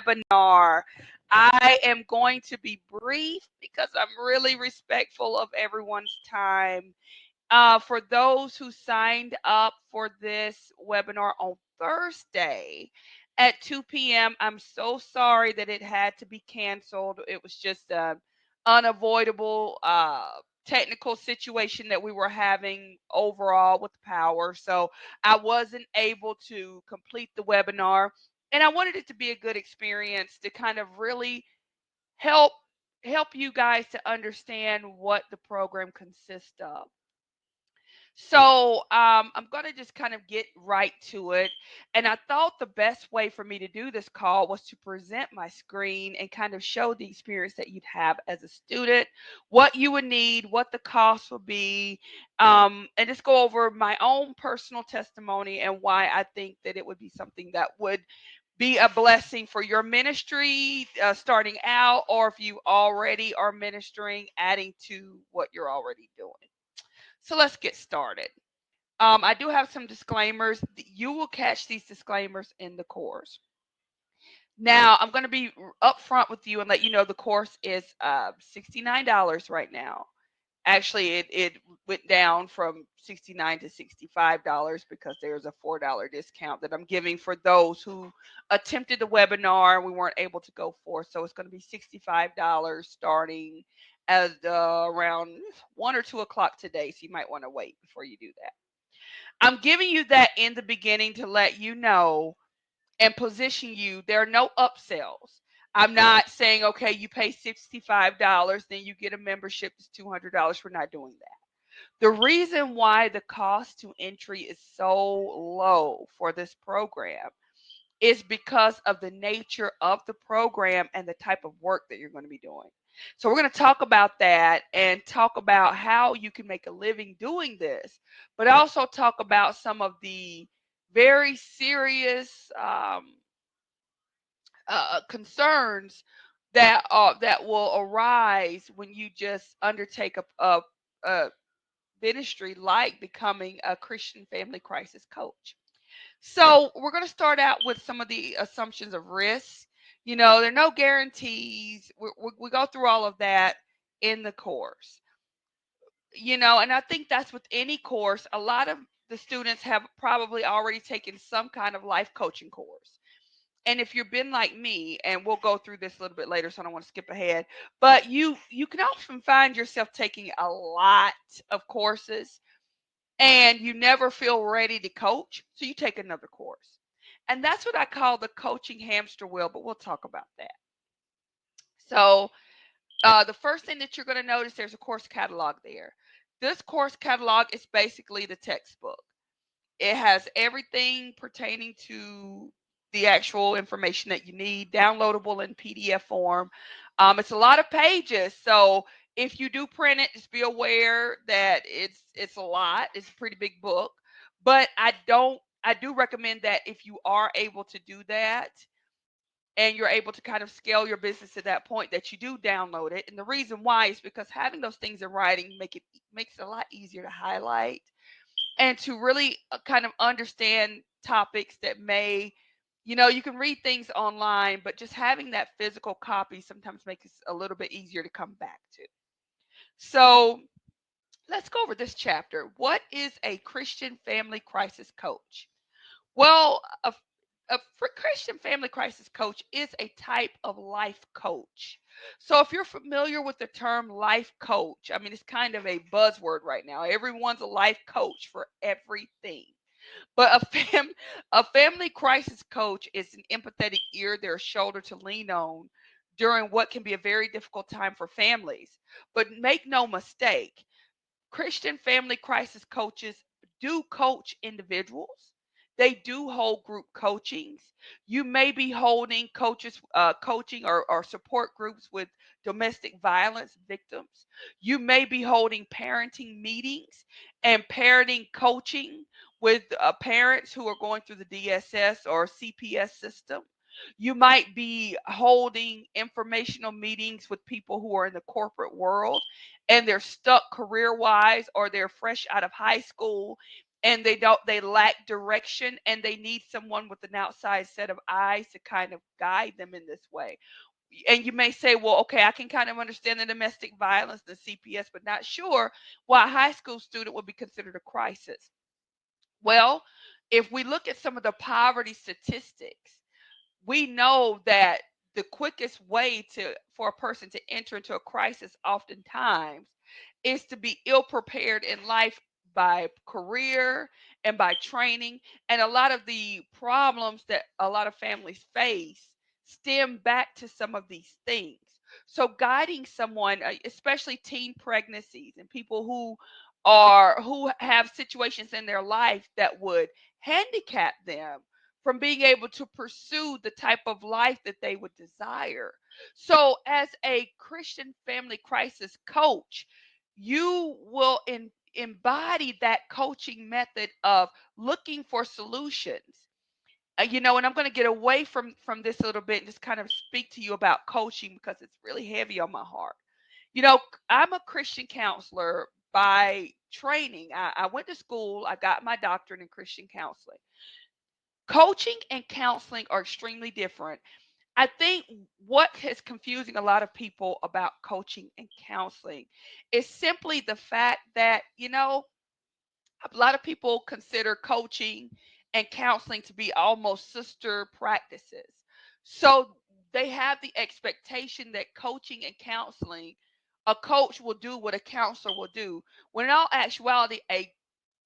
webinar. I am going to be brief because I'm really respectful of everyone's time. For those who signed up for this webinar on Thursday at 2 p.m., I'm so sorry that it had to be canceled. It was just an unavoidable technical situation that we were having overall with the power. So I wasn't able to complete the webinar. And I wanted it to be a good experience to kind of really help you guys to understand what the program consists of. So I'm going to just kind of get right to it. And I thought the best way for me to do this call was to present my screen and kind of show the experience that you'd have as a student, what you would need, what the cost would be, and just go over my own personal testimony and why I think that it would be something that would be a blessing for your ministry starting out, or if you already are ministering, adding to what you're already doing. So let's get started. I do have some disclaimers. You will catch these disclaimers in the course. Now, I'm going to be upfront with you and let you know the course is $69 right now. Actually, it went down from $69 to $65 because there's a $4 discount that I'm giving for those who attempted the webinar and we weren't able to go for. So it's going to be $65 starting at around 1 or 2 o'clock today. So you might want to wait before you do that. I'm giving you that in the beginning to let you know and position you. There are no upsells. I'm not saying, okay, you pay $65, then you get a membership that's $200. We're not doing that. The reason why the cost to entry is so low for this program is because of the nature of the program and the type of work that you're going to be doing. So we're going to talk about that and talk about how you can make a living doing this, but also talk about some of the very serious concerns that will arise when you just undertake a ministry like becoming a Christian family crisis coach. So we're going to start out with some of the assumptions of risk. You know, there are no guarantees. We go through all of that in the course. You know, and I think that's with any course. A lot of the students have probably already taken some kind of life coaching course. And if you've been like me, and we'll go through this a little bit later, so I don't want to skip ahead, but you can often find yourself taking a lot of courses and you never feel ready to coach, so you take another course. And that's what I call the coaching hamster wheel, but we'll talk about that. So, the first thing that you're going to notice, there's a course catalog there. This course catalog is basically the textbook. It has everything pertaining to the actual information that you need, downloadable in PDF form. It's a lot of pages, so if you do print it, just be aware that it's a lot. It's a pretty big book, but I do recommend that if you are able to do that and you're able to kind of scale your business to that point, that you do download it. And the reason why is because having those things in writing makes it a lot easier to highlight and to really kind of understand topics that may, you know, you can read things online, but just having that physical copy sometimes makes it a little bit easier to come back to. So let's go over this chapter. What is a Christian family crisis coach? Well, a Christian family crisis coach is a type of life coach. So if you're familiar with the term life coach, I mean, it's kind of a buzzword right now. Everyone's a life coach for everything. But a family crisis coach is an empathetic ear, their shoulder to lean on during what can be a very difficult time for families. But make no mistake, Christian family crisis coaches do coach individuals. They do hold group coachings. You may be holding coaching or support groups with domestic violence victims. You may be holding parenting meetings and parenting coaching with parents who are going through the DSS or CPS system. You might be holding informational meetings with people who are in the corporate world and they're stuck career wise or they're fresh out of high school and they lack direction, and they need someone with an outside set of eyes to kind of guide them in this way. And you may say, well, okay, I can kind of understand the domestic violence, the CPS, but not sure why a high school student would be considered a crisis. Well, if we look at some of the poverty statistics, we know that the quickest way to for a person to enter into a crisis oftentimes is to be ill prepared in life by career and by training. And a lot of the problems that a lot of families face stem back to some of these things. So guiding someone, especially teen pregnancies and people who have situations in their life that would handicap them from being able to pursue the type of life that they would desire. So, as a Christian family crisis coach, you will embody that coaching method of looking for solutions. And I'm going to get away from this a little bit and just kind of speak to you about coaching because it's really heavy on my heart. You know, I'm a Christian counselor by training. I went to school, I got my doctorate in Christian counseling. Coaching and counseling are extremely different. I think what is confusing a lot of people about coaching and counseling is simply the fact that, a lot of people consider coaching and counseling to be almost sister practices. So they have the expectation that coaching and counseling, a coach will do what a counselor will do, when in all actuality, a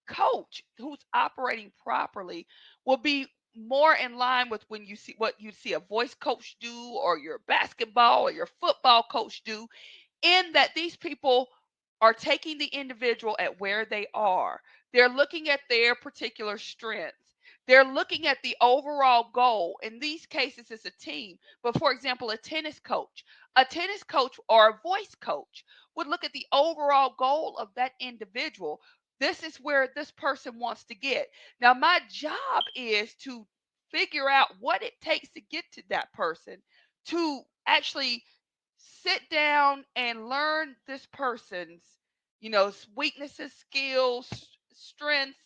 coach who's operating properly will be more in line with when you see what you see a voice coach do or your basketball or your football coach do, in that these people are taking the individual at where they are. They're looking at their particular strengths. They're looking at the overall goal. In these cases, it's a team. But for example, a tennis coach or a voice coach would look at the overall goal of that individual. This is where this person wants to get. Now, my job is to figure out what it takes to get to that person, to actually sit down and learn this person's, weaknesses, skills, strengths,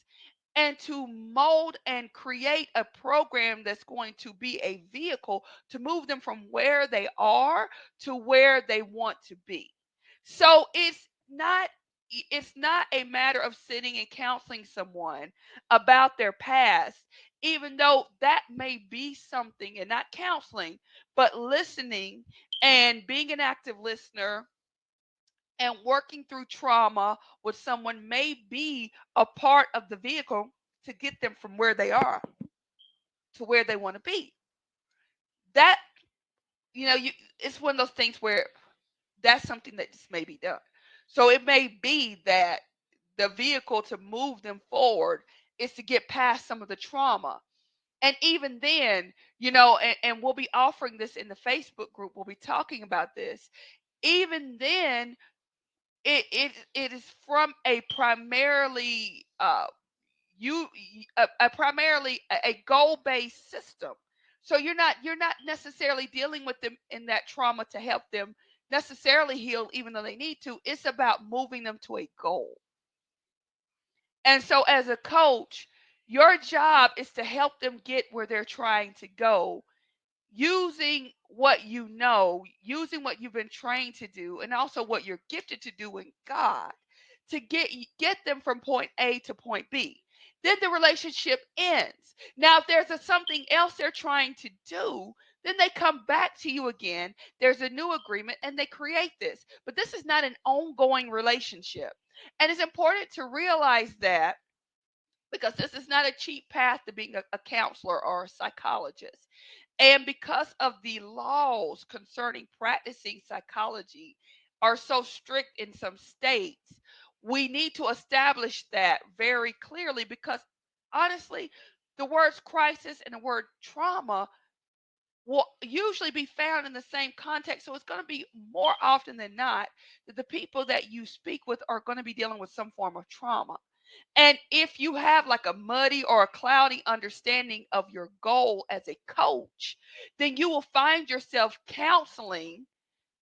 and to mold and create a program that's going to be a vehicle to move them from where they are to where they want to be. So it's not a matter of sitting and counseling someone about their past, even though that may be something, and not counseling, but listening and being an active listener and working through trauma with someone may be a part of the vehicle to get them from where they are to where they want to be. That, it's one of those things where that's something that just may be done. So it may be that the vehicle to move them forward is to get past some of the trauma. And even then, and we'll be offering this in the Facebook group, we'll be talking about this. Even then, it is from a primarily a primarily a goal based system. So you're not necessarily dealing with them in that trauma to help them necessarily heal, even though they need to. It's about moving them to a goal. And so, as a coach, your job is to help them get where they're trying to go, using what you know, using what you've been trained to do, and also what you're gifted to do in God, to get them from point A to point B. Then the relationship ends. Now, if there's something else they're trying to do, then they come back to you again. There's a new agreement, and they create this. But this is not an ongoing relationship. And it's important to realize that, because this is not a cheap path to being a counselor or a psychologist. And because of the laws concerning practicing psychology are so strict in some states, we need to establish that very clearly, because honestly, the words crisis and the word trauma will usually be found in the same context. So it's going to be more often than not that the people that you speak with are going to be dealing with some form of trauma. And if you have like a muddy or a cloudy understanding of your goal as a coach, then you will find yourself counseling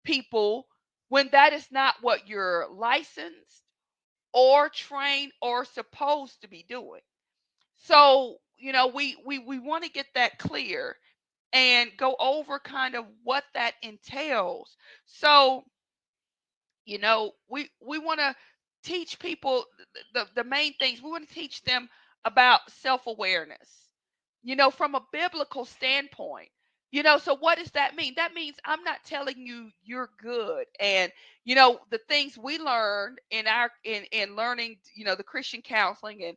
people when that is not what you're licensed or trained or supposed to be doing. So, we want to get that clear and go over kind of what that entails. So, we want to teach people the main things. We want to teach them about self-awareness, from a biblical standpoint. So what does that mean? That means I'm not telling you you're good. And the things we learned in learning, the Christian counseling, and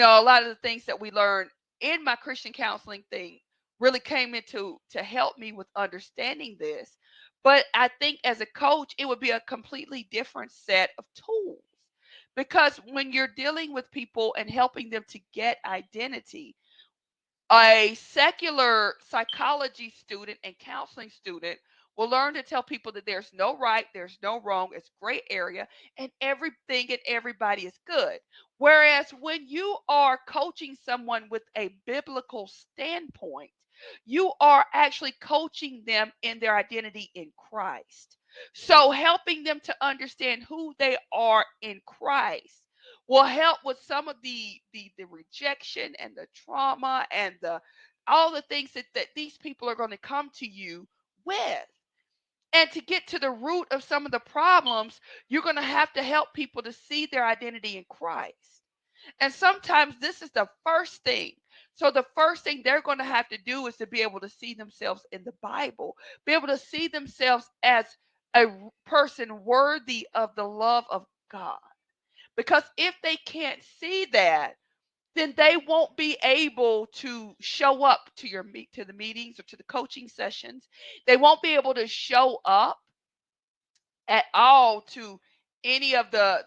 a lot of the things that we learned in my Christian counseling thing really came into to help me with understanding this. But I think as a coach, it would be a completely different set of tools. Because when you're dealing with people and helping them to get identity, a secular psychology student and counseling student will learn to tell people that there's no right, there's no wrong, it's gray area, and everything and everybody is good. Whereas when you are coaching someone with a biblical standpoint, you are actually coaching them in their identity in Christ. So helping them to understand who they are in Christ will help with some of the rejection and the trauma and the all the things that these people are going to come to you with. And to get to the root of some of the problems, you're going to have to help people to see their identity in Christ. And sometimes this is the first thing. So the first thing they're going to have to do is to be able to see themselves in the Bible, be able to see themselves as a person worthy of the love of God. Because if they can't see that, then they won't be able to show up to to the meetings or to the coaching sessions. They won't be able to show up at all to any of the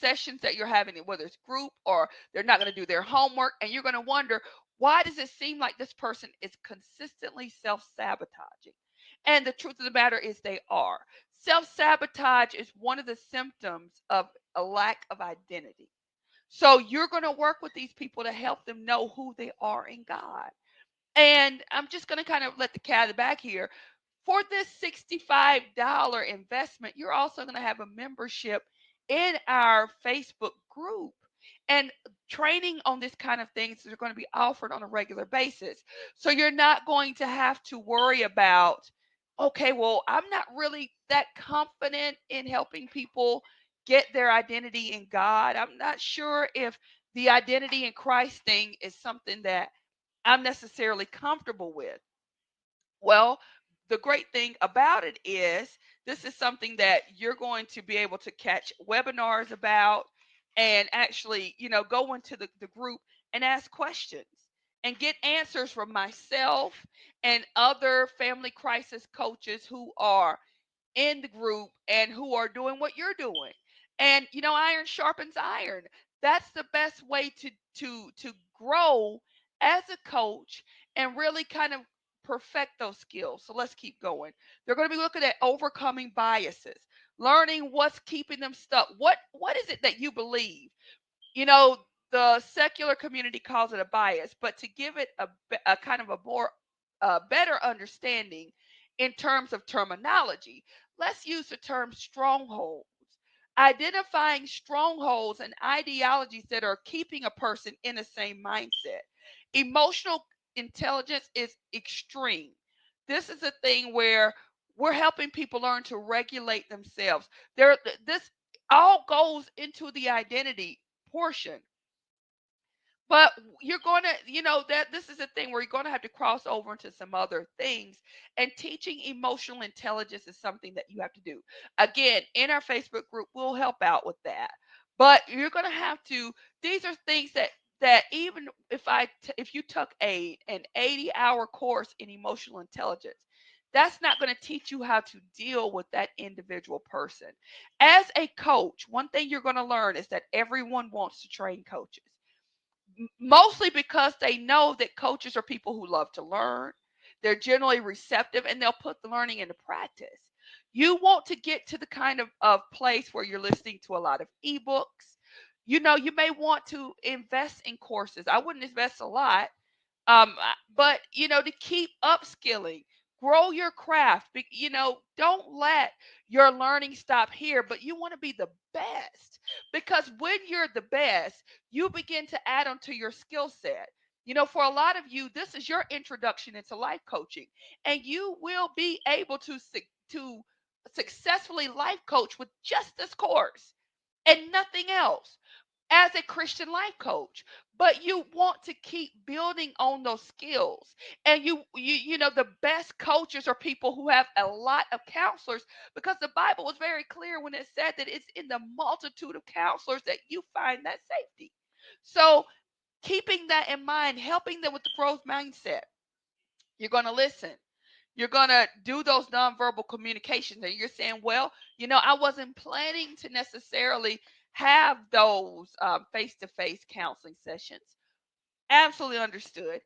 sessions that you're having, whether it's group or they're not going to do their homework, and you're going to wonder, why does it seem like this person is consistently self-sabotaging? And the truth of the matter is they are. Self-sabotage is one of the symptoms of a lack of identity. So you're going to work with these people to help them know who they are in God. And I'm just going to kind of let the cat in the bag here. For this $65 investment, you're also going to have a membership in our Facebook group. And training on this kind of things are going to be offered on a regular basis. So you're not going to have to worry about, okay, well, I'm not really that confident in helping people get their identity in God. I'm not sure if the identity in Christ thing is something that I'm necessarily comfortable with. Well, the great thing about it is this is something that you're going to be able to catch webinars about and actually, go into the group and ask questions and get answers from myself and other family crisis coaches who are in the group and who are doing what you're doing. And iron sharpens iron. That's the best way to grow as a coach and really kind of perfect those skills. So let's keep going. They're going to be looking at overcoming biases, learning what's keeping them stuck. What is it that you believe? you know the secular community calls it a bias, but to give it a kind of a more better understanding in terms of terminology, let's use the term strongholds. Identifying strongholds and ideologies that are keeping a person in the same mindset. Emotional intelligence is extreme. This is a thing where we're helping people learn to regulate themselves. This all goes into the identity portion. But you're going to, that this is a thing where you're going to have to cross over into some other things. And teaching emotional intelligence is something that you have to do. Again, in our Facebook group, we'll help out with that. But you're going to have to, these are things that even if you took an 80-hour course in emotional intelligence, that's not going to teach you how to deal with that individual person. As a coach, one thing you're going to learn is that everyone wants to train coaches, mostly because they know that coaches are people who love to learn. They're generally receptive and they'll put the learning into practice. You want to get to the kind of place where you're listening to a lot of ebooks. You may want to invest in courses. I wouldn't invest a lot, but to keep upskilling, Grow your craft. Don't let your learning stop here, but you want to be the best. Because when you're the best, you begin to add onto your skill set. For a lot of you, this is your introduction into life coaching, and you will be able to successfully life coach with just this course and nothing else as a Christian life coach. But you want to keep building on those skills. And the best coaches are people who have a lot of counselors, because the Bible was very clear when it said that it's in the multitude of counselors that you find that safety. So, keeping that in mind, helping them with the growth mindset, you're going to listen. You're going to do those nonverbal communications. And you're saying, well, I wasn't planning to necessarily have those face to face counseling sessions. Absolutely understood.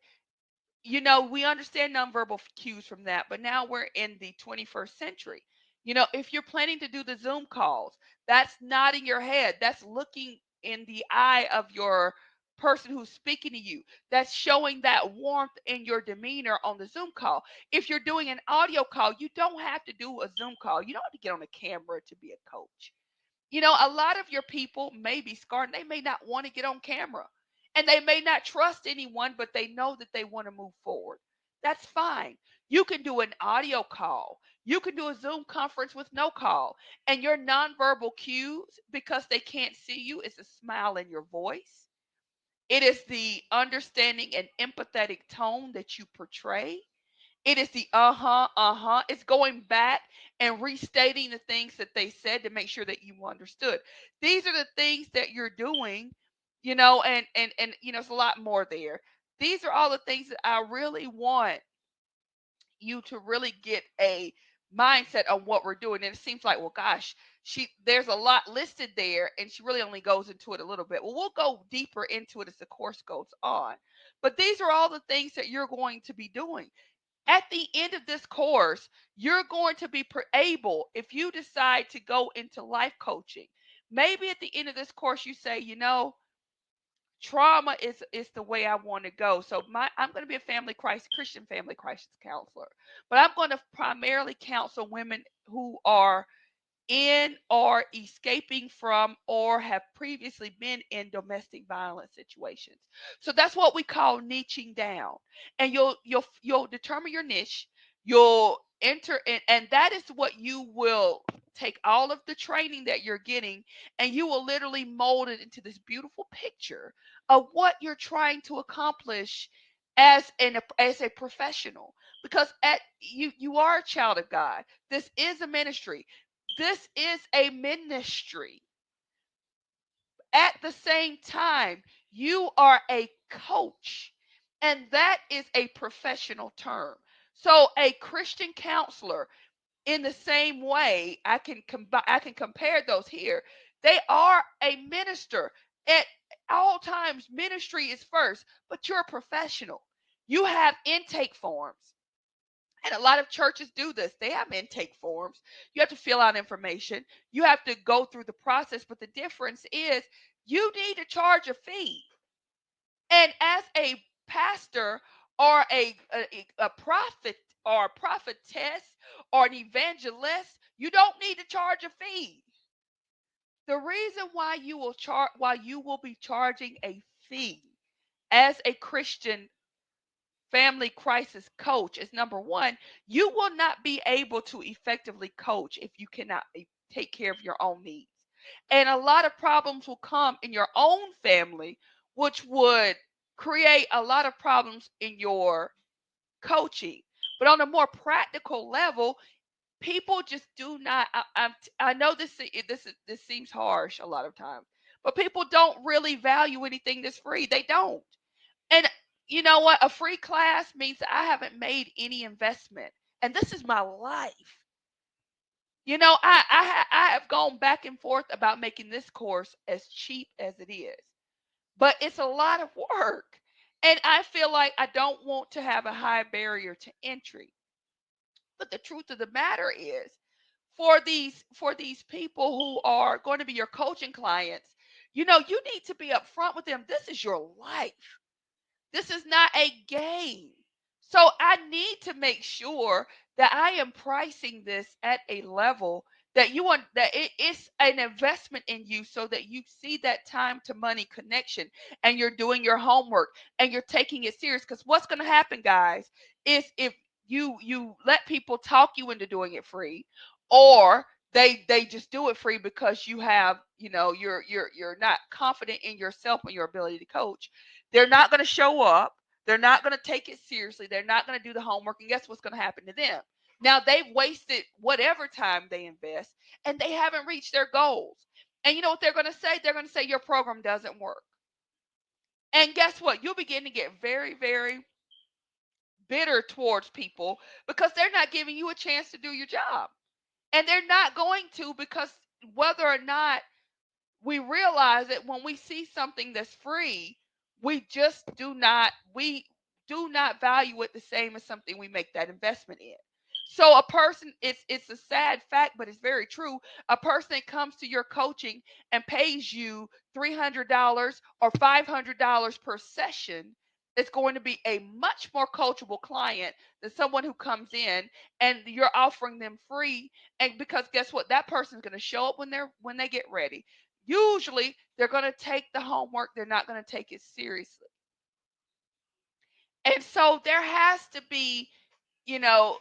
We understand nonverbal cues from that, but now we're in the 21st century. If you're planning to do the Zoom calls, that's nodding your head, that's looking in the eye of your person who's speaking to you, that's showing that warmth in your demeanor on the Zoom call. If you're doing an audio call, you don't have to do a Zoom call. You don't have to get on a camera to be a coach. A lot of your people may be scarred and they may not want to get on camera. And they may not trust anyone, but they know that they want to move forward. That's fine. You can do an audio call. You can do a Zoom conference with no call. And your nonverbal cues, because they can't see you, is a smile in your voice. It is the understanding and empathetic tone that you portray. It is the uh-huh, uh-huh. It's going back and restating the things that they said to make sure that you understood. These are the things that you're doing, and it's a lot more there. These are all the things that I really want you to really get a mindset on what we're doing. And it seems like, well, gosh, there's a lot listed there, and she really only goes into it a little bit. Well, we'll go deeper into it as the course goes on. But these are all the things that you're going to be doing. At the end of this course, you're going to be able, if you decide to go into life coaching, maybe at the end of this course you say, trauma is the way I want to go. So I'm going to be a Christian family crisis counselor, but I'm going to primarily counsel women who are in or escaping from or have previously been in domestic violence situations. So that's what we call niching down. And you'll determine your niche. You'll enter in, and that is what you will take all of the training that you're getting, and you will literally mold it into this beautiful picture of what you're trying to accomplish as a professional. Because at you are a child of God. This is a ministry. This is a ministry. At the same time, you are a coach, and that is a professional term. So, a Christian counselor, in the same way, I can compare those here. They are a minister. At all times, ministry is first, but you're a professional. You have intake forms. And a lot of churches do this. They have intake forms. You have to fill out information. You have to go through the process. But the difference is you need to charge a fee. And as a pastor or a prophet or a prophetess or an evangelist, you don't need to charge a fee. The reason why you will be charging a fee as a Christian family crisis coach is, number one, you will not be able to effectively coach if you cannot take care of your own needs. And a lot of problems will come in your own family, which would create a lot of problems in your coaching. But on a more practical level, people just do not. I know this seems harsh a lot of times, but people don't really value anything that's free. They don't. And you know what? A free class means that I haven't made any investment. And this is my life. I have gone back and forth about making this course as cheap as it is. But it's a lot of work. And I feel like I don't want to have a high barrier to entry. But the truth of the matter is, for these people who are going to be your coaching clients, you need to be upfront with them. This is your life. This is not a game. So I need to make sure that I am pricing this at a level that you want, that it's an investment in you, so that you see that time to money connection, and you're doing your homework and you're taking it serious. Because what's going to happen, guys, is if you let people talk you into doing it free, or they just do it free because you have, you're not confident in yourself and your ability to coach. They're not going to show up, they're not going to take it seriously, they're not going to do the homework, and guess what's going to happen to them? Now they've wasted whatever time they invest, and they haven't reached their goals. And you know what they're going to say? They're going to say your program doesn't work. And guess what? You'll begin to get very, very bitter towards people because they're not giving you a chance to do your job. And they're not going to, because whether or not we realize that when we see something that's free, we do not value it the same as something we make that investment in. So a person, it's a sad fact, but it's very true. A person that comes to your coaching and pays you $300 or $500 per session is going to be a much more coachable client than someone who comes in and you're offering them free. And because guess what, that person's going to show up when they get ready. Usually they're going to take the homework, they're not going to take it seriously. And so there has to be, you know,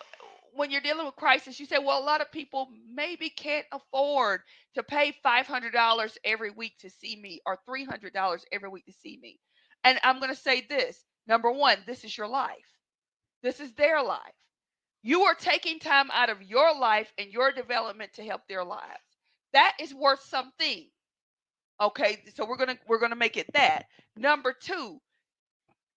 when you're dealing with crisis, you say, well, a lot of people maybe can't afford to pay $500 every week to see me, or $300 every week to see me. And I'm going to say this: number one, this is your life, this is their life. You are taking time out of your life and your development to help their lives. That is worth something. Okay, so we're gonna make it that. Number two,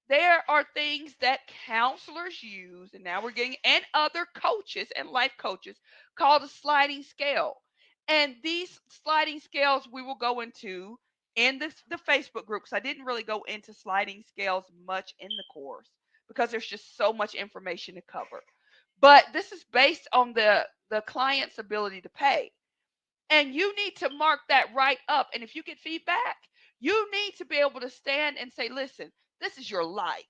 there are things that counselors use, and now we're getting, and other coaches and life coaches, called a sliding scale. And these sliding scales we will go into in the Facebook groups. I didn't really go into sliding scales much in the course because there's just so much information to cover. But this is based on the client's ability to pay. And you need to mark that right up. And if you get feedback, you need to be able to stand and say, listen, this is your life.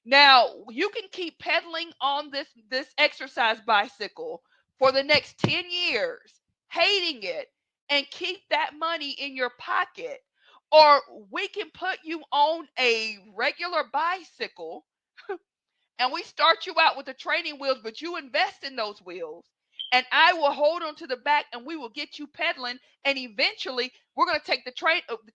Now, you can keep pedaling on this exercise bicycle for the next 10 years, hating it, and keep that money in your pocket. Or we can put you on a regular bicycle and we start you out with the training wheels, but you invest in those wheels. And I will hold on to the back, and we will get you pedaling. And eventually, we're going to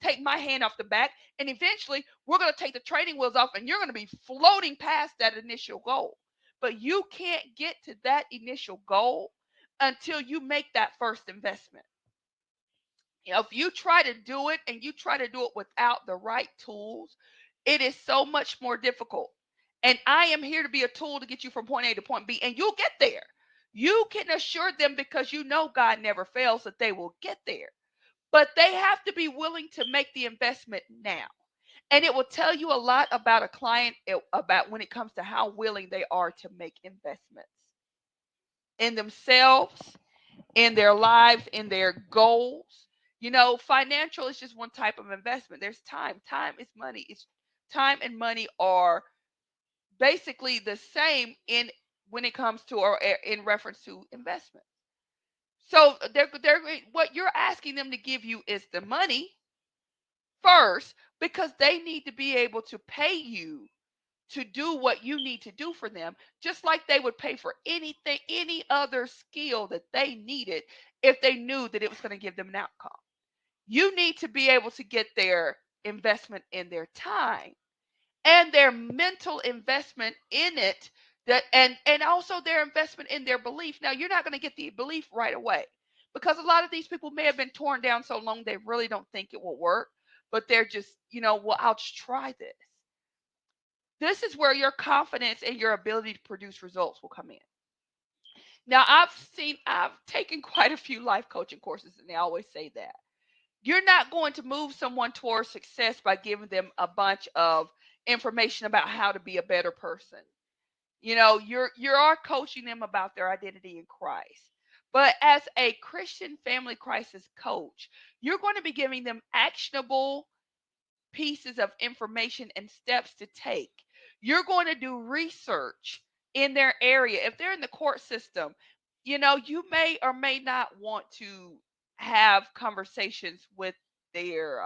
take my hand off the back, and eventually, we're going to take the training wheels off, and you're going to be floating past that initial goal. But you can't get to that initial goal until you make that first investment. If you try to do it and you try to do it without the right tools, it is so much more difficult. And I am here to be a tool to get you from point A to point B, and you'll get there. You can assure them, because you know God never fails, that they will get there. But they have to be willing to make the investment now. And it will tell you a lot about a client, about when it comes to how willing they are to make investments in themselves, in their lives, in their goals. Financial is just one type of investment. There's time. Time is money. It's time and money are basically the same in when it comes to, or in reference to, investment. So they're what you're asking them to give you is the money first, because they need to be able to pay you to do what you need to do for them, just like they would pay for anything, any other skill that they needed, if they knew that it was going to give them an outcome. You need to be able to get their investment in their time and their mental investment in it, and also their investment in their belief. Now, you're not going to get the belief right away, because a lot of these people may have been torn down so long they really don't think it will work, but they're just, well, I'll just try this. This is where your confidence and your ability to produce results will come in. Now, I've taken quite a few life coaching courses, and they always say that you're not going to move someone towards success by giving them a bunch of information about how to be a better person. You are coaching them about their identity in Christ. But as a Christian family crisis coach, you're going to be giving them actionable pieces of information and steps to take. You're going to do research in their area. If they're in the court system, you may or may not want to have conversations with their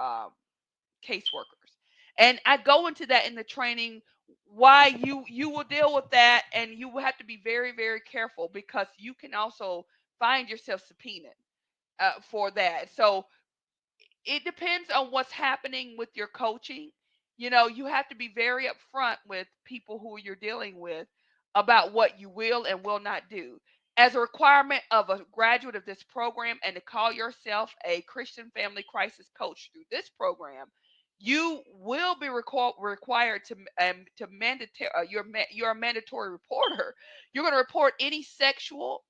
caseworkers. And I go into that in the training, why you will deal with that, and you will have to be very, very careful, because you can also find yourself subpoenaed for that. So it depends on what's happening with your coaching. You have to be very upfront with people who you're dealing with about what you will and will not do. As a requirement of a graduate of this program, and to call yourself a Christian family crisis coach through this program, you will be required to mandatory. You're a mandatory reporter. You're going to report any sexual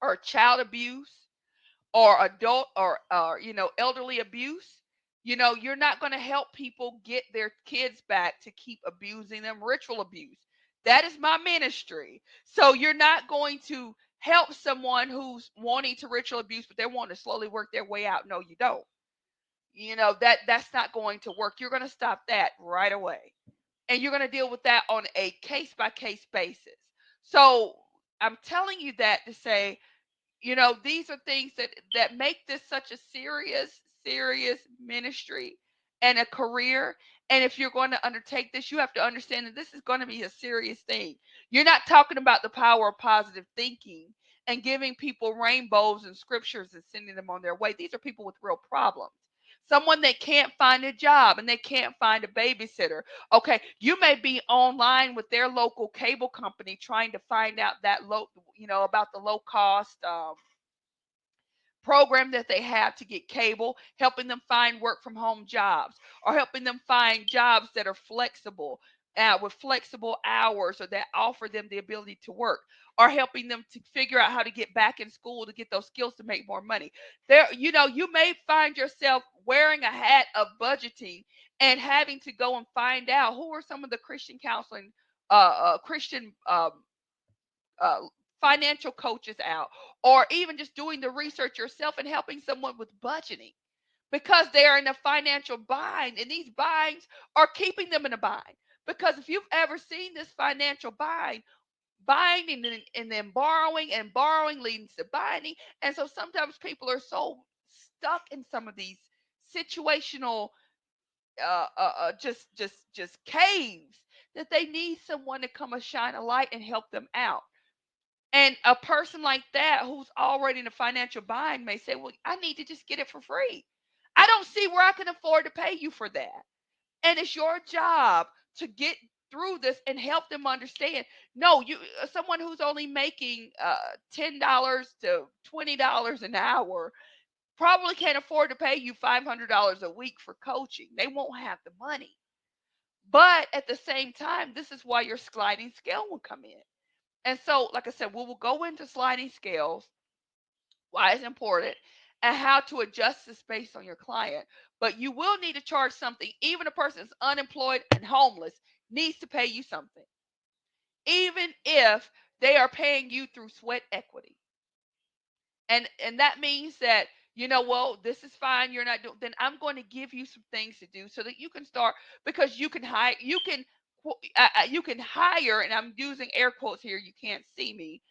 or child abuse or adult or elderly abuse. You're not going to help people get their kids back to keep abusing them. Ritual abuse, that is my ministry. So you're not going to help someone who's wanting to ritual abuse, but they want to slowly work their way out. No, you don't. That's not going to work. You're going to stop that right away, and you're going to deal with that on a case by case basis. So I'm telling you that to say, these are things that make this such a serious ministry and a career. And if you're going to undertake this, you have to understand that this is going to be a serious thing. You're not talking about the power of positive thinking and giving people rainbows and scriptures and sending them on their way. These are people with real problems. Someone that can't find a job and they can't find a babysitter. Okay, you may be online with their local cable company trying to find out about the low cost program that they have to get cable, helping them find work from home jobs, or helping them find jobs that are flexible, with flexible hours, or that offer them the ability to work, or helping them to figure out how to get back in school to get those skills to make more money. You may find yourself wearing a hat of budgeting and having to go and find out who are some of the Christian counseling, Christian uh, financial coaches out, or even just doing the research yourself and helping someone with budgeting, because they are in a financial bind, and these binds are keeping them in a bind. Because if you've ever seen this financial binding and then borrowing, and borrowing leads to binding. And so sometimes people are so stuck in some of these situational just caves, that they need someone to come and shine a light and help them out. And a person like that who's already in a financial bind may say, well, I need to just get it for free. I don't see where I can afford to pay you for that. And it's your job to get through this and help them understand. No, someone who's only making $10 to $20 an hour probably can't afford to pay you $500 a week for coaching. They won't have the money. But at the same time, this is why your sliding scale will come in. And so, like I said, we will go into sliding scales, why it's important, and how to adjust this based on your client. But you will need to charge something. Even a person that's unemployed and homeless needs to pay you something, even if they are paying you through sweat equity. And that means that, well, this is fine, you're not doing, then I'm going to give you some things to do so that you can start. Because you can hire, and I'm using air quotes here, you can't see me,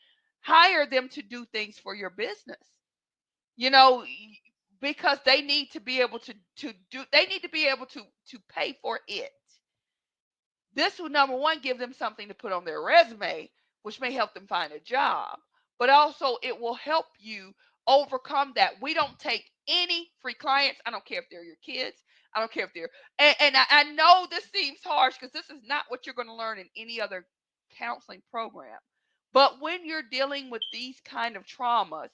hire them to do things for your business, you know because they need to be able to pay for it. This will, number one, give them something to put on their resume, which may help them find a job. But also, it will help you overcome that. We don't take any free clients. I don't care if they're your kids. I don't care if they're, and I know this seems harsh, because this is not what you're going to learn in any other counseling program. But when you're dealing with these kind of traumas,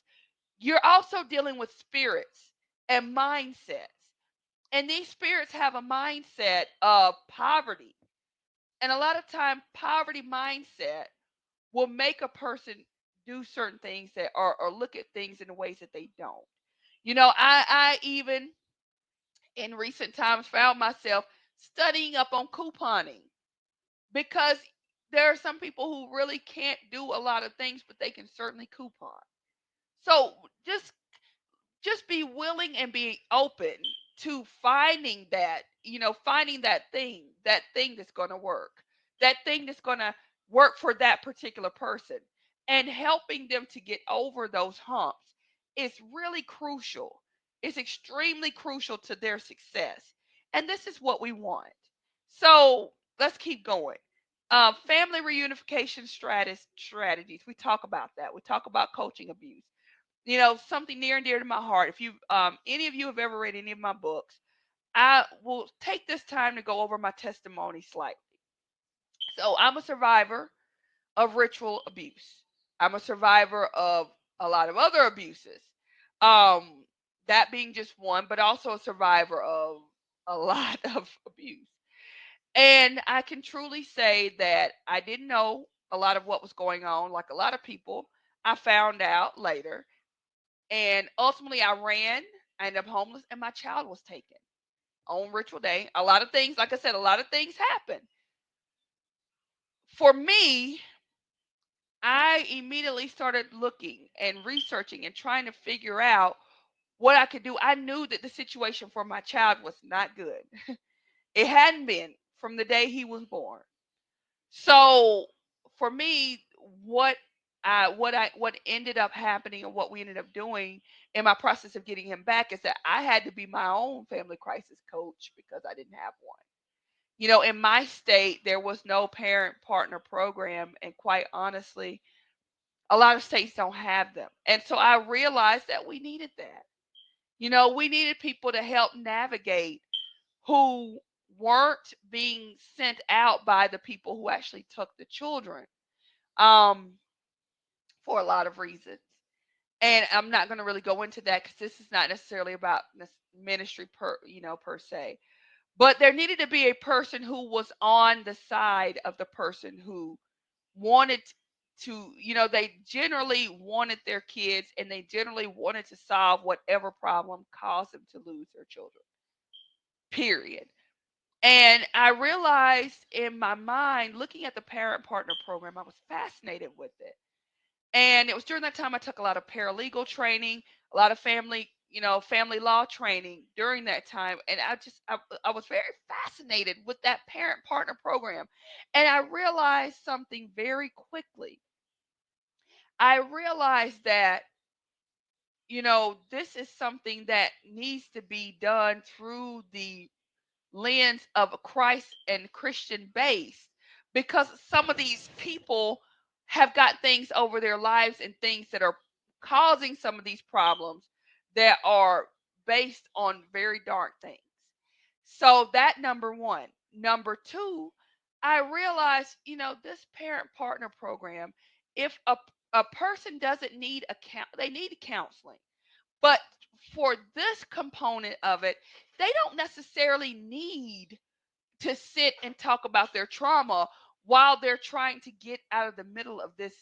you're also dealing with spirits and mindsets. And these spirits have a mindset of poverty, and a lot of time, poverty mindset will make a person do certain things that are, or look at things in ways that they don't. I even in recent times found myself studying up on couponing, because there are some people who really can't do a lot of things, but they can certainly coupon. So just be willing and be open to finding that thing that's going to work, that thing that's going to work for that particular person. And helping them to get over those humps is really crucial. It's extremely crucial to their success. And this is what we want. So let's keep going. Family reunification strategies. We talk about that. We talk about coaching abuse. Something near and dear to my heart. If you, any of you have ever read any of my books, I will take this time to go over my testimony slightly. So I'm a survivor of ritual abuse. I'm a survivor of a lot of other abuses. Um, that being just one, but also a survivor of a lot of abuse. And I can truly say that I didn't know a lot of what was going on, like a lot of people. I found out later. And ultimately, I ran. I ended up homeless, and my child was taken on ritual day. A lot of things, like I said, a lot of things happened. For me, I immediately started looking and researching and trying to figure out what I could do. I knew that the situation for my child was not good. It hadn't been from the day he was born. So for me, what ended up happening and what we ended up doing in my process of getting him back is that I had to be my own family crisis coach because I didn't have one. In my state, there was no parent partner program, and quite honestly, a lot of states don't have them. And so I realized that we needed that. We needed people to help navigate who weren't being sent out by the people who actually took the children, um, for a lot of reasons. And I'm not going to really go into that because this is not necessarily about ministry per se. But there needed to be a person who was on the side of the person who wanted to, they generally wanted their kids and they generally wanted to solve whatever problem caused them to lose their children. Period. And I realized in my mind, looking at the parent partner program, I was fascinated with it. And it was during that time I took a lot of paralegal training, a lot of family law training during that time. And I was very fascinated with that parent partner program. And I realized something very quickly. I realized that, this is something that needs to be done through the lens of a Christ and Christian base, because some of these people have got things over their lives and things that are causing some of these problems that are based on very dark things. So that number one. Number two, I realized, this parent partner program, if a person doesn't need they need counseling. But for this component of it, they don't necessarily need to sit and talk about their trauma while they're trying to get out of the middle of this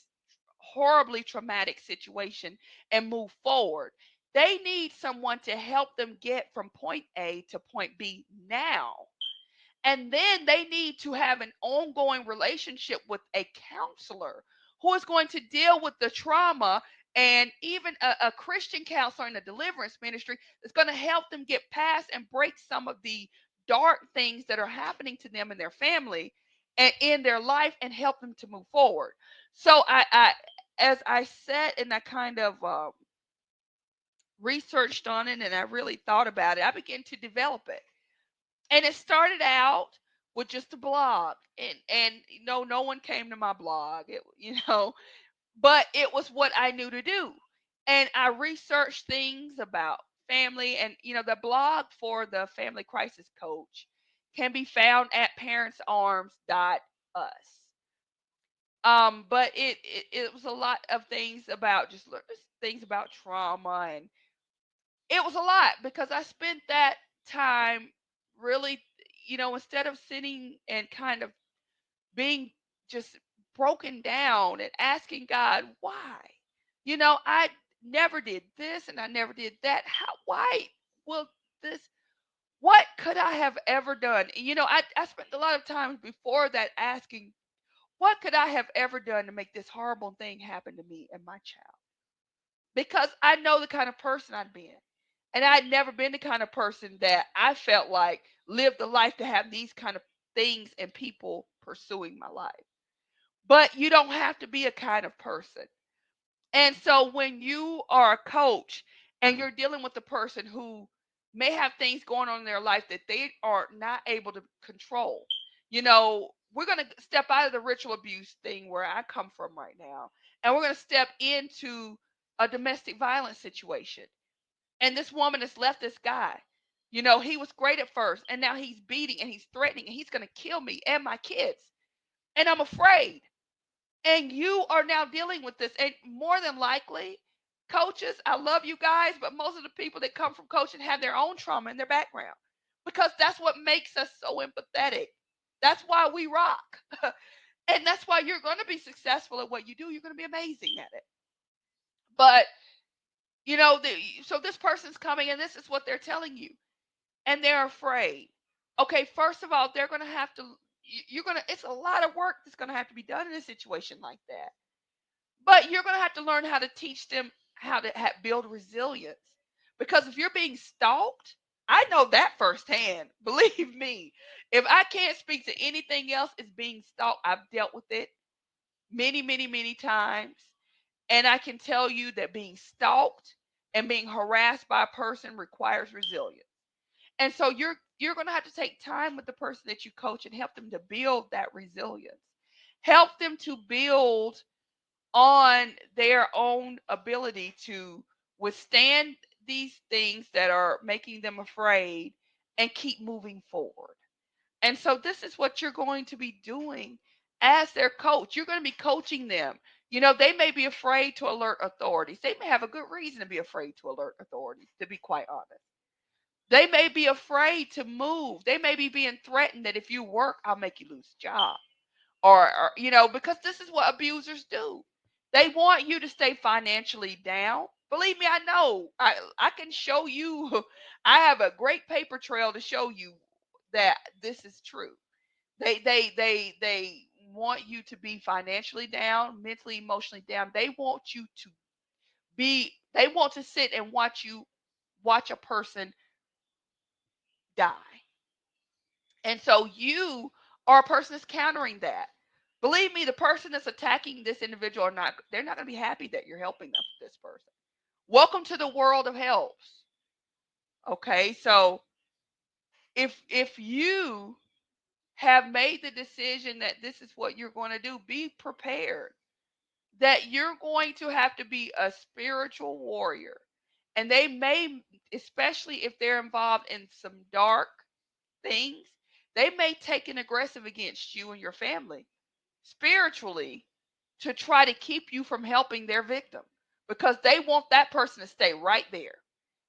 horribly traumatic situation and move forward. They need someone to help them get from point A to point B now. And then they need to have an ongoing relationship with a counselor who is going to deal with the trauma, and even a Christian counselor in a deliverance ministry that's going to help them get past and break some of the dark things that are happening to them and their family and in their life, and help them to move forward. So as I sat and I kind of researched on it and I really thought about it, I began to develop it. And it started out with just a blog, and no one came to my blog, but it was what I knew to do. And I researched things about family, and the blog for the family crisis coach can be found at parentsarms.us. But it was a lot of things about just things about trauma, and it was a lot because I spent that time really, instead of sitting and kind of being just broken down and asking God, why? I never did this and I never did that. Why will this? What could I have ever done? I spent a lot of times before that asking, what could I have ever done to make this horrible thing happen to me and my child? Because I know the kind of person I'd been. And I'd never been the kind of person that I felt like lived a life to have these kind of things and people pursuing my life. but you don't have to be a kind of person. And so when you are a coach and you're dealing with a person who may have things going on in their life that they are not able to control, we're going to step out of the ritual abuse thing where I come from right now, and we're going to step into a domestic violence situation. And this woman has left this guy. He was great at first, and now he's beating and he's threatening and he's going to kill me and my kids. And I'm afraid. And you are now dealing with this. And more than likely, coaches, I love you guys, but most of the people that come from coaching have their own trauma in their background, because that's what makes us so empathetic. That's why we rock. And that's why you're going to be successful at what you do. You're going to be amazing at it. But, so this person's coming and this is what they're telling you, and they're afraid. Okay, first of all, they're going to have to, you're going to, it's a lot of work that's going to have to be done in a situation like that. But you're going to have to learn how to teach them how to build resilience. Because if you're being stalked, I know that firsthand. Believe me. If I can't speak to anything else, it's being stalked. I've dealt with it many, many, many times. And I can tell you that being stalked and being harassed by a person requires resilience. And so you're going to have to take time with the person that you coach and help them to build that resilience. Help them to build on their own ability to withstand these things that are making them afraid and keep moving forward. And so this is what you're going to be doing as their coach. You're going to be coaching them. They may be afraid to alert authorities. They may have a good reason to be afraid to alert authorities, to be quite honest. They may be afraid to move. They may be being threatened that if you work, I'll make you lose a job. Or because this is what abusers do. They want you to stay financially down. Believe me, I know. I can show you. I have a great paper trail to show you that this is true. They want you to be financially down, mentally, emotionally down. They want you to be. They want to sit and watch a person die. And so you are a person that's countering that. Believe me, the person that's attacking this individual they're not going to be happy that you're helping them, this person. Welcome to the world of helps. Okay, so if you have made the decision that this is what you're going to do, be prepared that you're going to have to be a spiritual warrior. And they may, especially if they're involved in some dark things, they may take an aggressive against you and your family spiritually to try to keep you from helping their victim, because they want that person to stay right there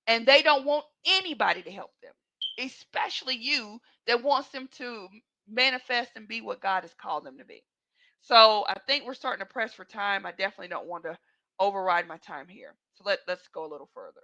and they don't want anybody to help them, especially you that wants them to manifest and be what God has called them to be. So I think we're starting to press for time. I definitely don't want to override my time here. So let's go a little further.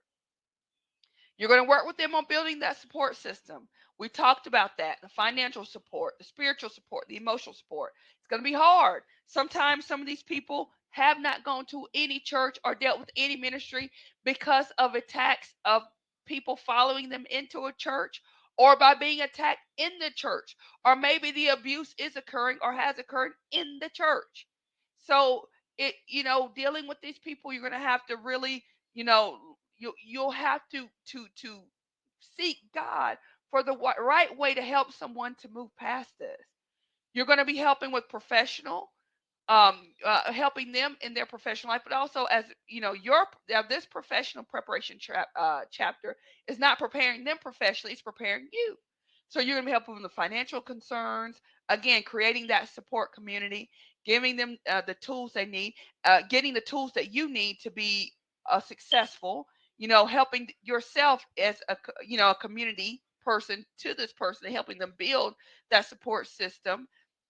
You're going to work with them on building that support system. We talked about that, the financial support, the spiritual support, the emotional support. It's going to be hard. Sometimes some of these people have not gone to any church or dealt with any ministry because of attacks of people following them into a church, or by being attacked in the church, or maybe the abuse is occurring or has occurred in the church. So dealing with these people, you're going to have to really, you know, you'll have to seek God for the right way to help someone to move past this. You're going to be helping with professional, helping them in their professional life, but also as your this professional preparation chapter is not preparing them professionally; it's preparing you. So you're going to be helping with the financial concerns. Again, creating that support community, giving them the tools they need, getting the tools that you need to be successful. Helping yourself as a community person to this person, and helping them build that support system.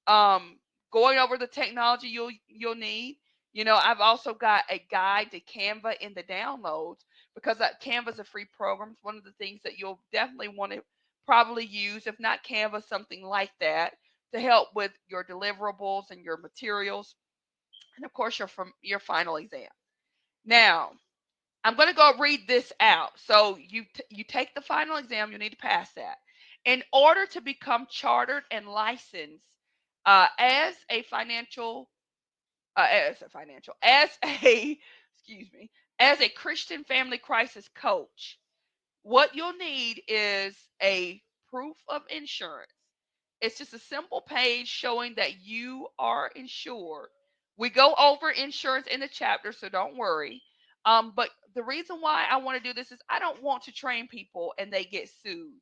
Um, Going over the technology you'll need. I've also got a guide to Canva in the downloads, because that Canva's a free program. It's one of the things that you'll definitely want to probably use, if not Canva, something like that, to help with your deliverables and your materials, and of course your final exam. Now, I'm going to go read this out. So you take the final exam, you need to pass that. In order to become chartered and licensed as a financial as a financial, as a excuse me, as a Christian family crisis coach, what you'll need is a proof of insurance. It's just a simple page showing that you are insured. We go over insurance in the chapter, so don't worry. But the reason why I want to do this is I don't want to train people and they get sued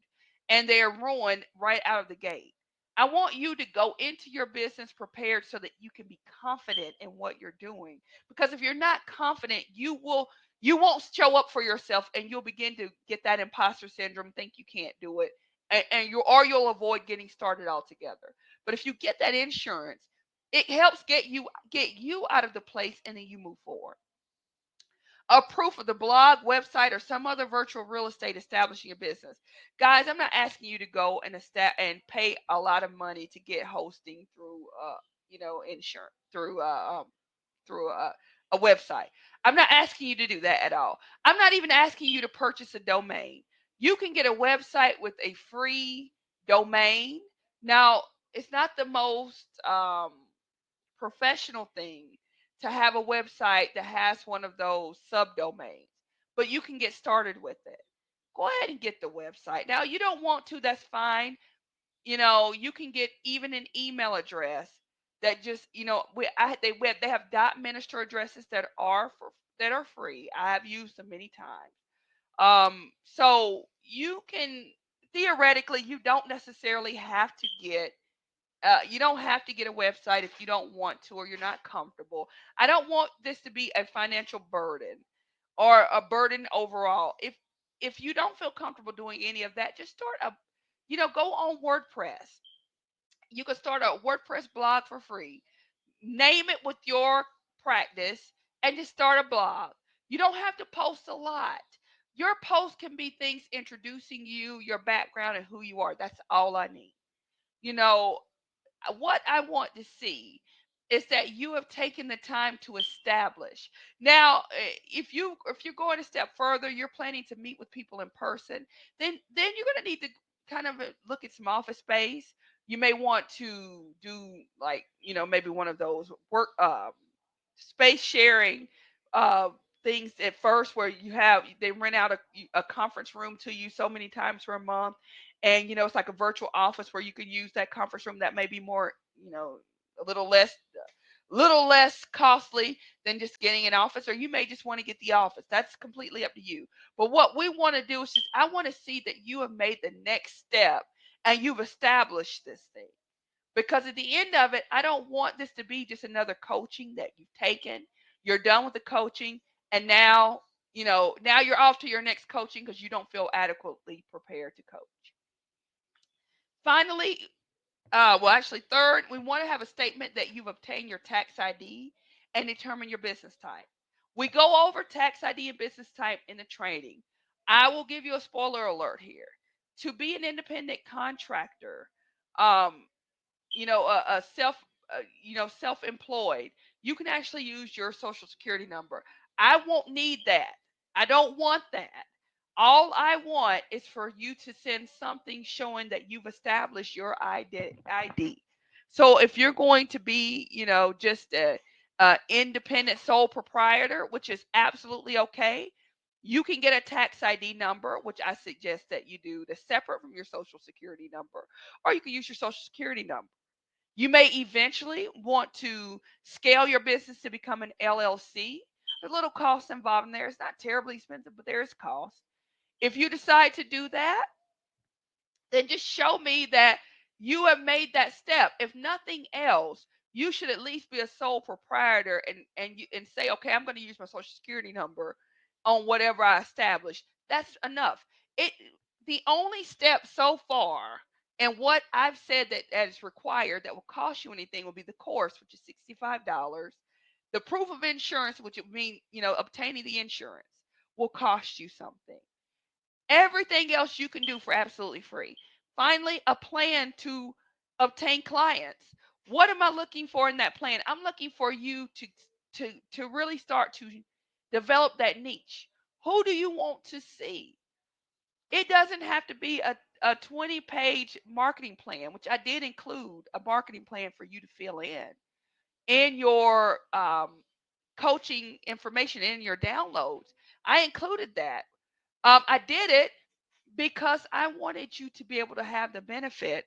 and they're ruined right out of the gate. I want you to go into your business prepared so that you can be confident in what you're doing. Because if you're not confident, you won't show up for yourself and you'll begin to get that imposter syndrome, think you can't do it, and you'll avoid getting started altogether. But if you get that insurance, it helps get you out of the place and then you move forward. A proof of the blog, website, or some other virtual real estate establishing your business. Guys, I'm not asking you to go and pay a lot of money to get hosting through insurance through a website. I'm not asking you to do that at all. I'm not even asking you to purchase a domain. You can get a website with a free domain. Now, it's not the most professional thing to have a website that has one of those subdomains, but you can get started with it. Go ahead and get the website. Now, you don't want to, that's fine. You can get even an email address that just, they have .minister addresses that are free. I have used them many times. So you can theoretically, you don't have to get a website if you don't want to or you're not comfortable. I don't want this to be a financial burden or a burden overall. If you don't feel comfortable doing any of that, just go on WordPress. You can start a WordPress blog for free. Name it with your practice and just start a blog. You don't have to post a lot. Your post can be things introducing you, your background, and who you are. That's all I need. You know, what I want to see is that you have taken the time to establish. Now, if you're going a step further, you're planning to meet with people in person, then you're going to need to kind of look at some office space. You may want to do like maybe one of those work space sharing uh, things at first where they rent out a conference room to you so many times for a month, and it's like a virtual office where you can use that conference room that may be more a little less costly than just getting an office, or you may just want to get the office. That's completely up to you. But what we want to do is just I want to see that you have made the next step and you've established this thing. Because at the end of it, I don't want this to be just another coaching that you've taken. You're done with the coaching, and now you're off to your next coaching because you don't feel adequately prepared to coach. Finally, actually, third, we want to have a statement that you've obtained your tax ID and determine your business type. We go over tax ID and business type in the training. I will give you a spoiler alert here. To be an independent contractor, um, a self-employed, you can actually use your social security number. I won't need that. I don't want that. All I want is for you to send something showing that you've established your ID. So if you're going to be just a independent sole proprietor, which is absolutely okay, you can get a tax ID number, which I suggest that you do, that's separate from your social security number, or you can use your social security number. You may eventually want to scale your business to become an LLC. There's a little cost involved in there. It's not terribly expensive, but there is cost. If you decide to do that, then just show me that you have made that step. If nothing else, you should at least be a sole proprietor and say, okay, I'm going to use my social security number on whatever I establish. That's enough. It The only step so far and what I've said that is required that will cost you anything will be the course, which is $65. The proof of insurance, which would mean, obtaining the insurance, will cost you something. Everything else you can do for absolutely free. Finally, a plan to obtain clients. What am I looking for in that plan? I'm looking for you to really start to develop that niche. Who do you want to see? It doesn't have to be a 20-page marketing plan, which I did include a marketing plan for you to fill in. in your coaching information in your downloads. I included that. I did it because I wanted you to be able to have the benefit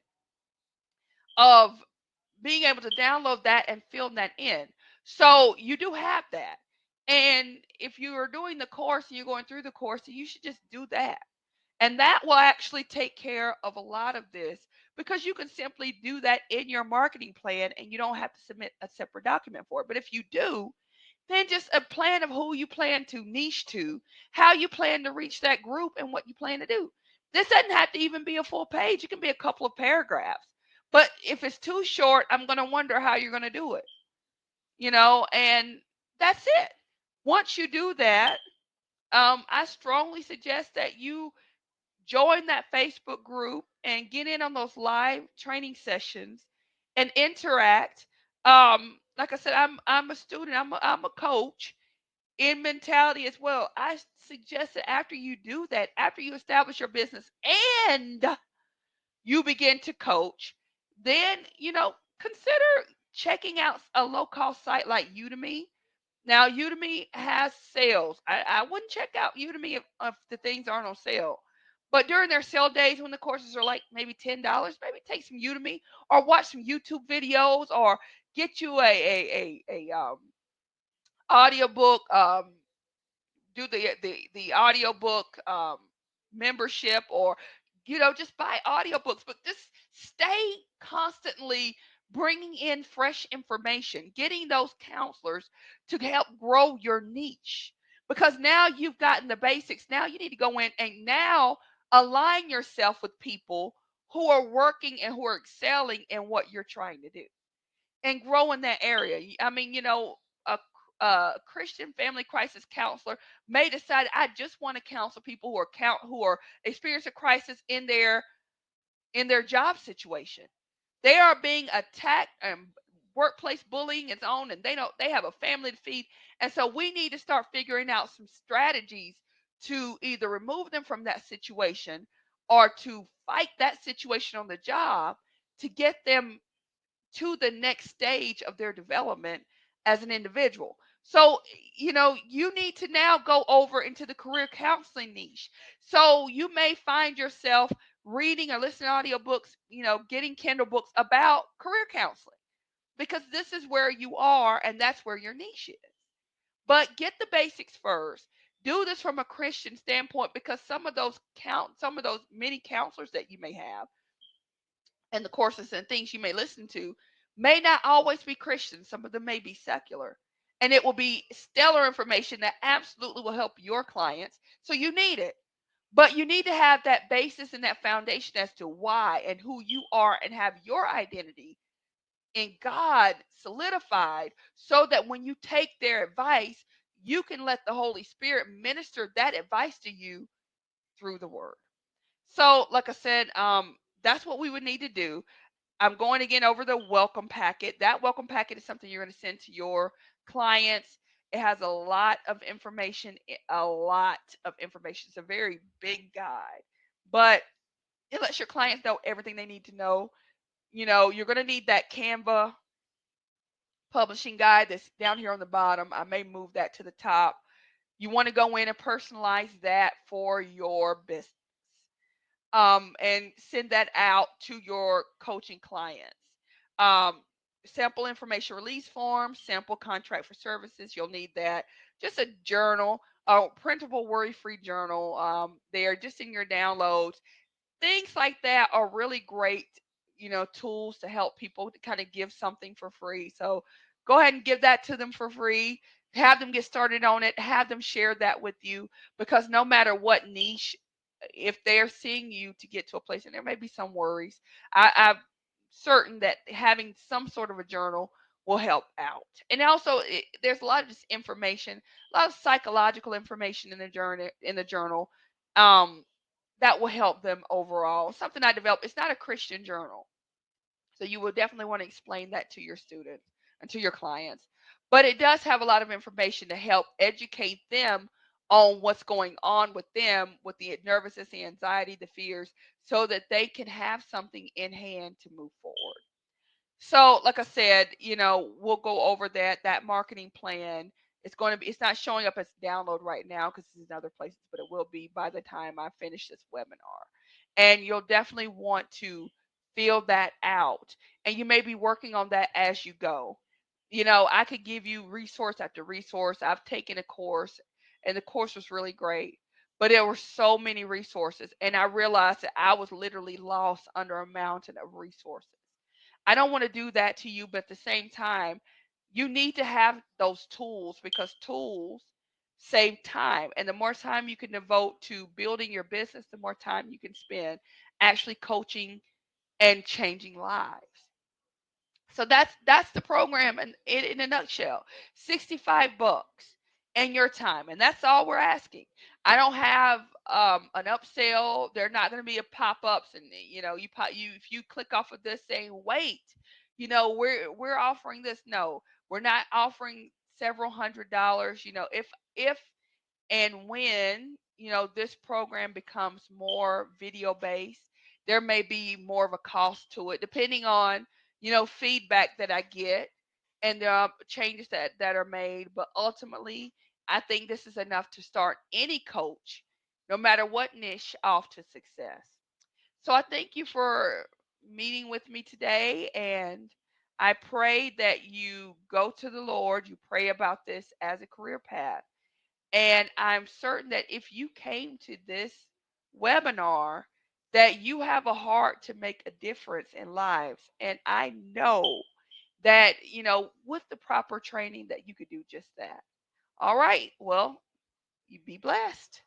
of being able to download that and fill that in. So you do have that. And if you are doing the course and you're going through the course, you should just do that. And that will actually take care of a lot of this because you can simply do that in your marketing plan and you don't have to submit a separate document for it. But if you do, then just a plan of who you plan to niche to, how you plan to reach that group, and what you plan to do. This doesn't have to even be a full page, it can be a couple of paragraphs. But if it's too short, I'm going to wonder how you're going to do it, and that's it. Once you do that, I strongly suggest that you join that Facebook group and get in on those live training sessions and interact. Like I said, I'm a student, I'm a coach in mentality as well. I suggest that after you do that, after you establish your business and you begin to coach, then consider checking out a low cost site like Udemy. Now, Udemy has sales. I wouldn't check out Udemy if the things aren't on sale. But during their sale days, when the courses are like maybe $10, maybe take some Udemy or watch some YouTube videos or get you a audiobook. Do the audiobook membership, or just buy audiobooks, but just stay constantly bringing in fresh information, getting those counselors to help grow your niche, because now you've gotten the basics. Now you need to go in and now align yourself with people who are working and who are excelling in what you're trying to do and grow in that area. I mean, a Christian family crisis counselor may decide, I just want to counsel people who are experiencing a crisis in their job situation. They are being attacked, and workplace bullying is on, and they have a family to feed. And so we need to start figuring out some strategies to either remove them from that situation or to fight that situation on the job to get them to the next stage of their development as an individual. So, you need to now go over into the career counseling niche. So, you may find yourself reading or listening to audiobooks, getting Kindle books about career counseling, because this is where you are and that's where your niche is. But get the basics first. Do this from a Christian standpoint, because some of those many counselors that you may have and the courses and things you may listen to may not always be Christian. Some of them may be secular. And it will be stellar information that absolutely will help your clients. So you need it. But you need to have that basis and that foundation as to why and who you are, and have your identity in God solidified, so that when you take their advice, you can let the Holy Spirit minister that advice to you through the word. So, like I said, that's what we would need to do. I'm going again over the welcome packet. That welcome packet is something you're going to send to your clients. It has a lot of information, a lot of information. It's a very big guide, but it lets your clients know everything they need to know. You're going to need that Canva publishing guide that's down here on the bottom. I may move that to the top. You want to go in and personalize that for your business, and send that out to your coaching clients. Um, Sample information release form, sample contract for services. You'll need that. Just a journal, a printable, worry-free journal. They are just in your downloads. Things like that are really great, tools to help people to kind of give something for free. So go ahead and give that to them for free. Have them get started on it. Have them share that with you, because no matter what niche, if they're seeing you to get to a place, and there may be some worries, I'm certain that having some sort of a journal will help out. And also, there's a lot of just information, a lot of psychological information in the journal. Um, that will help them overall. Something I developed. It's not a Christian journal, so you will definitely want to explain that to your students and to your clients. But it does have a lot of information to help educate them on what's going on with them, with the nervousness, the anxiety, the fears, so that they can have something in hand to move forward. So, like I said, we'll go over that marketing plan. It's not showing up as download right now because it's in other places, but it will be by the time I finish this webinar. And you'll definitely want to fill that out. And you may be working on that as you go. I could give you resource after resource. I've taken a course, and the course was really great. But there were so many resources, and I realized that I was literally lost under a mountain of resources. I don't want to do that to you, but at the same time, you need to have those tools because tools save time. And the more time you can devote to building your business, the more time you can spend actually coaching and changing lives. So that's the program in a nutshell. 65 bucks and your time, and that's all we're asking. I don't have an upsell. They're not going to be a pop-ups, and you if you click off of this saying wait, we're offering this. No, we're not offering several $100s. If and when, this program becomes more video based, there may be more of a cost to it, depending on, feedback that I get and the changes that are made. But ultimately, I think this is enough to start any coach, no matter what niche, off to success. So I thank you for meeting with me today. And I pray that you go to the Lord, you pray about this as a career path, and I'm certain that if you came to this webinar, that you have a heart to make a difference in lives. And I know that, with the proper training that you could do just that. All right. Well, you be blessed.